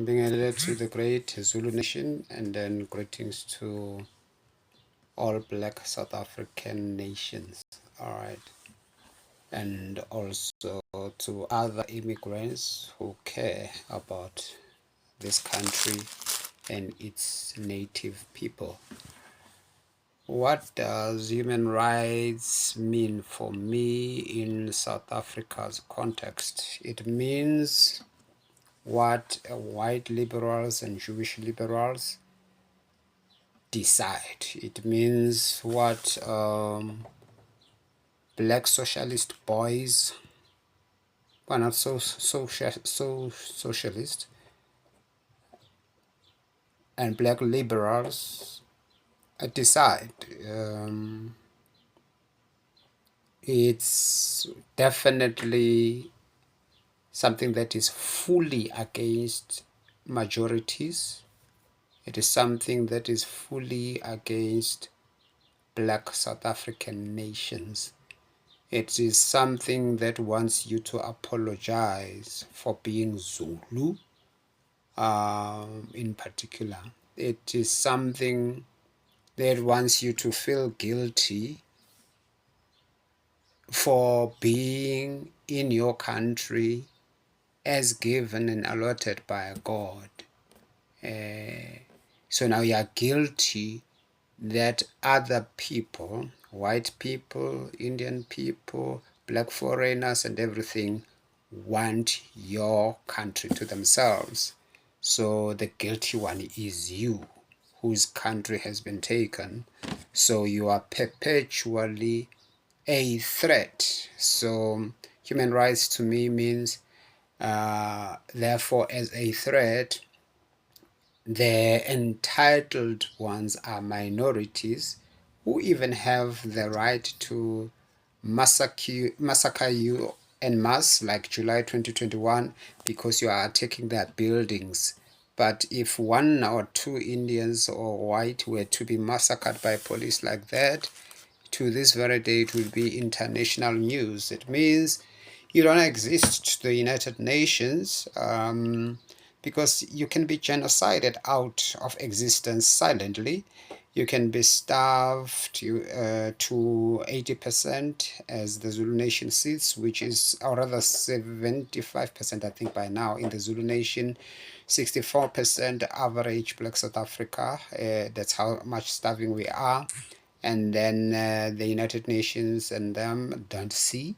being added to the great Zulu nation, and then greetings to all black South African nations. All right. And also to other immigrants who care about this country and its native people. What does human rights mean for me in South Africa's context? It means what white liberals and Jewish liberals decide. It means what black socialist boys, well, not so socialist, and black liberals decide. It's definitely something that is fully against majorities. It is something that is fully against black South African nations. It is something that wants you to apologize for being Zulu, in particular. It is something that wants you to feel guilty for being in your country as given and allotted by God. So now you are guilty that other people, white people, Indian people, black foreigners, and everything want your country to themselves. So the guilty one is you, whose country has been taken. So you are perpetually a threat. So human rights to me means, therefore, as a threat, the entitled ones are minorities who even have the right to massacre you en masse, like July 2021, because you are taking their buildings. But if one or two Indians or white were to be massacred by police like that, to this very day it will be international news. It means you don't exist to the United Nations, because you can be genocided out of existence silently. You can be starved to 80%, as the Zulu Nation sits, which is, or rather 75%, I think, by now in the Zulu Nation. 64% average black South Africa. That's how much starving we are. And then the United Nations and them don't see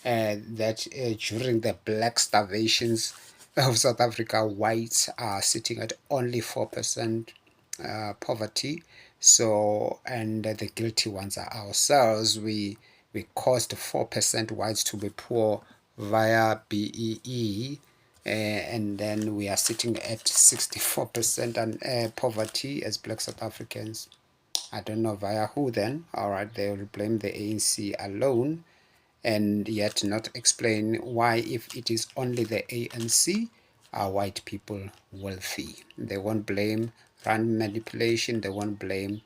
that during the black starvations of South Africa, whites are sitting at only 4% poverty. So, and the guilty ones are ourselves. We caused 4% whites to be poor via BEE, and then we are sitting at 64% poverty as black South Africans. I don't know via who then. All right, they will blame the ANC alone, and yet not explain why, if it is only the ANC, are white people wealthy. They won't blame rand manipulation. They won't blame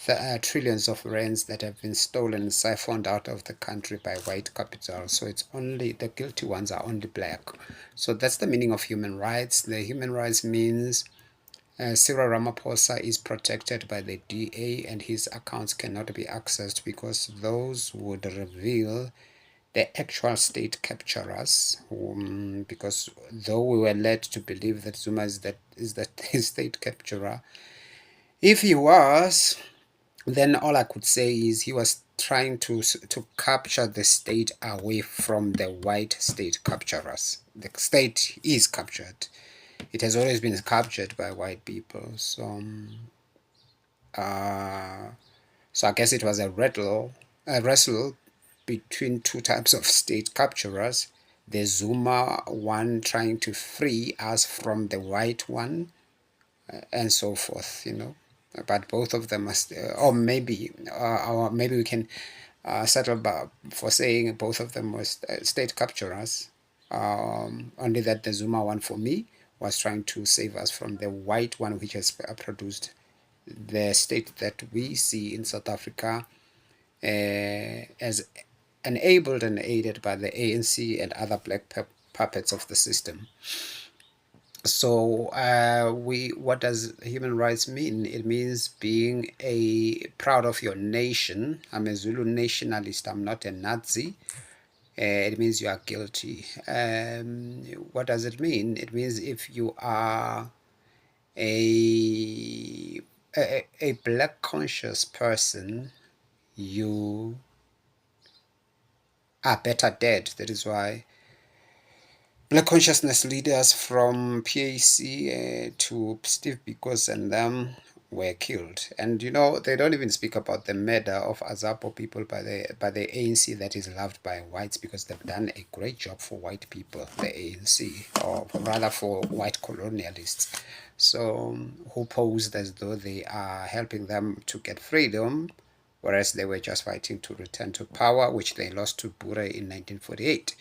the trillions of rands that have been stolen and siphoned out of the country by white capital. So it's only the guilty ones are only black. So that's the meaning of human rights. The human rights means Cyril Ramaphosa is protected by the DA and his accounts cannot be accessed because those would reveal the actual state capturers. Because though we were led to believe that Zuma is the state capturer, if he was, then all I could say is he was trying to capture the state away from the white state capturers. The state is captured. It has always been captured by white people. So I guess it was a wrestle between two types of state capturers. The Zuma one trying to free us from the white one, and so forth, But both of them must, or maybe we can settle for saying both of them were state capturers. Only that the Zuma one, for me, was trying to save us from the white one, which has produced the state that we see in South Africa, as enabled and aided by the ANC and other black puppets of the system. So, what does human rights mean? It means being a proud of your nation. I'm a Zulu nationalist. I'm not a Nazi. It means you are guilty. What does it mean? It means if you are a a black conscious person, you are better dead. That is why Black consciousness leaders from PAC to Steve Bikos and them were killed. And they don't even speak about the murder of Azapo people by the ANC that is loved by whites, because they've done a great job for white people, the ANC, or rather for white colonialists. So, who posed as though they are helping them to get freedom, whereas they were just fighting to return to power, which they lost to Bure in 1948.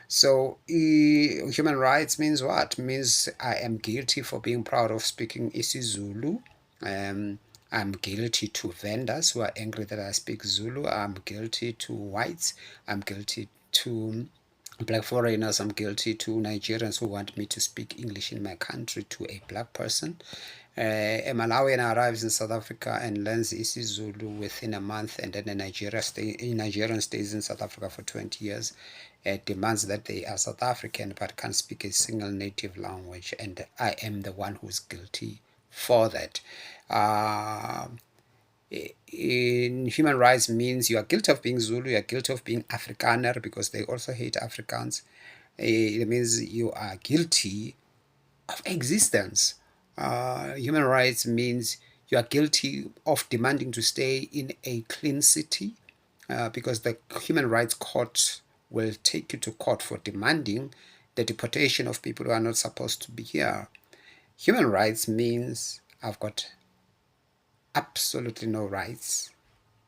So, human rights means what? Means I am guilty for being proud of speaking isiZulu. I'm guilty to vendors who are angry that I speak Zulu. I'm guilty to whites. I'm guilty to black foreigners. I'm guilty to Nigerians who want me to speak English in my country to a black person. A Malawian arrives in South Africa and learns isiZulu within a month, and then a Nigerian stays in South Africa for 20 years, demands that they are South African but can't speak a single native language, and I am the one who's guilty for that. Uh, in human rights means you are guilty of being Zulu, you are guilty of being Afrikaner, because they also hate Africans. It means you are guilty of existence. Human rights means you are guilty of demanding to stay in a clean city, because the Human Rights Court will take you to court for demanding the deportation of people who are not supposed to be here. Human rights means I've got absolutely no rights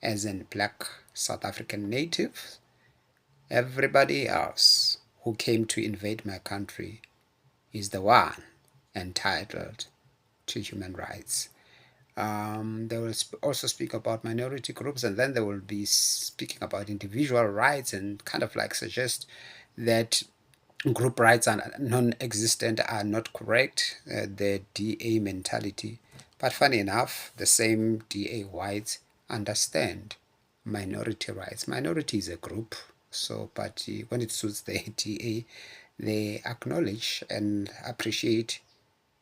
as a black South African native. Everybody else who came to invade my country is the one entitled to human rights. They will also speak about minority groups, and then they will be speaking about individual rights, and kind of like suggest that group rights are non-existent, are not correct, the DA mentality. But funny enough, the same DA whites understand minority rights. Minority is a group, so but when it suits the DA, they acknowledge and appreciate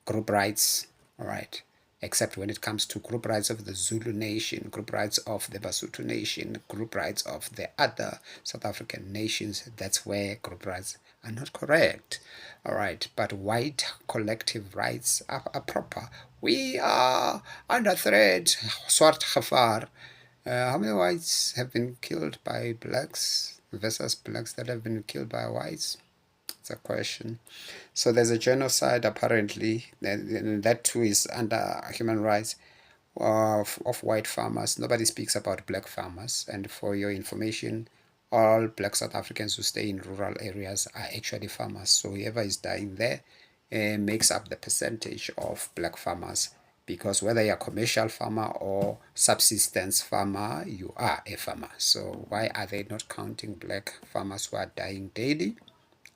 group rights, all right, except when it comes to group rights of the Zulu nation, group rights of the Basotho nation, group rights of the other South African nations. That's where group rights are not correct, all right. But white collective rights are proper. We are under threat. Swart Khafar. How many whites have been killed by blacks versus blacks that have been killed by whites? It's a question. So there's a genocide apparently, and that too is under human rights, of white farmers. Nobody speaks about black farmers. And for your information, all black South Africans who stay in rural areas are actually farmers. So whoever is dying there makes up the percentage of black farmers. Because whether you're a commercial farmer or subsistence farmer, you are a farmer. So why are they not counting black farmers who are dying daily?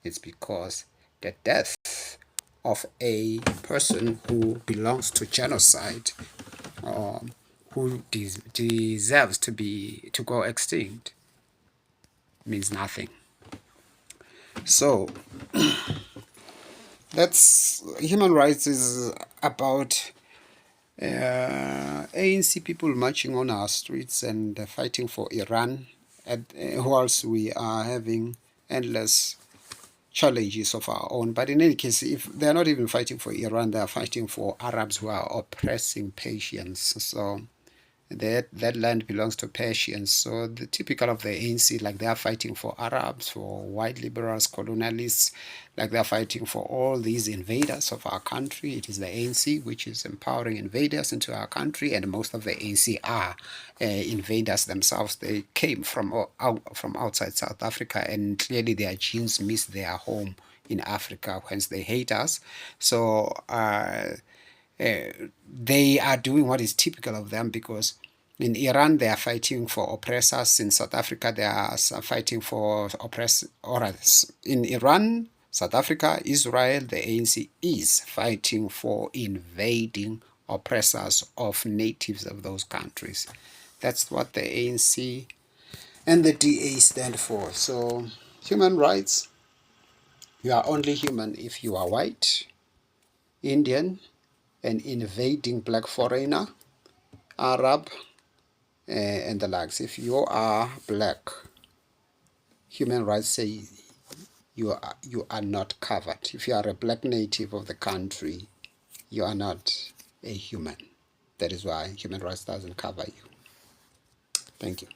It's because the death of a person who belongs to genocide, um, who deserves to go extinct, means nothing. So that's human rights is about ANC people marching on our streets and fighting for Iran, whilst we are having endless challenges of our own. But in any case, if they're not even fighting for Iran, they are fighting for Arabs who are oppressing Persians. So that land belongs to Persians. So the typical of the ANC, like they are fighting for Arabs, for white liberals, colonialists, like they are fighting for all these invaders of our country. It is the ANC which is empowering invaders into our country, and most of the ANC are invaders themselves. They came from outside South Africa, and clearly their genes miss their home in Africa, hence they hate us. So they are doing what is typical of them, because in Iran they are fighting for oppressors. In South Africa they are fighting for oppressors. Or in Iran South Africa, Israel, the ANC is fighting for invading oppressors of natives of those countries. That's what the ANC and the DA stand for. So, human rights, you are only human if you are white, Indian, an invading black foreigner, Arab, and the likes. If you are black, human rights say you are not covered. If you are a black native of the country, you are not a human. That is why human rights doesn't cover you. Thank you.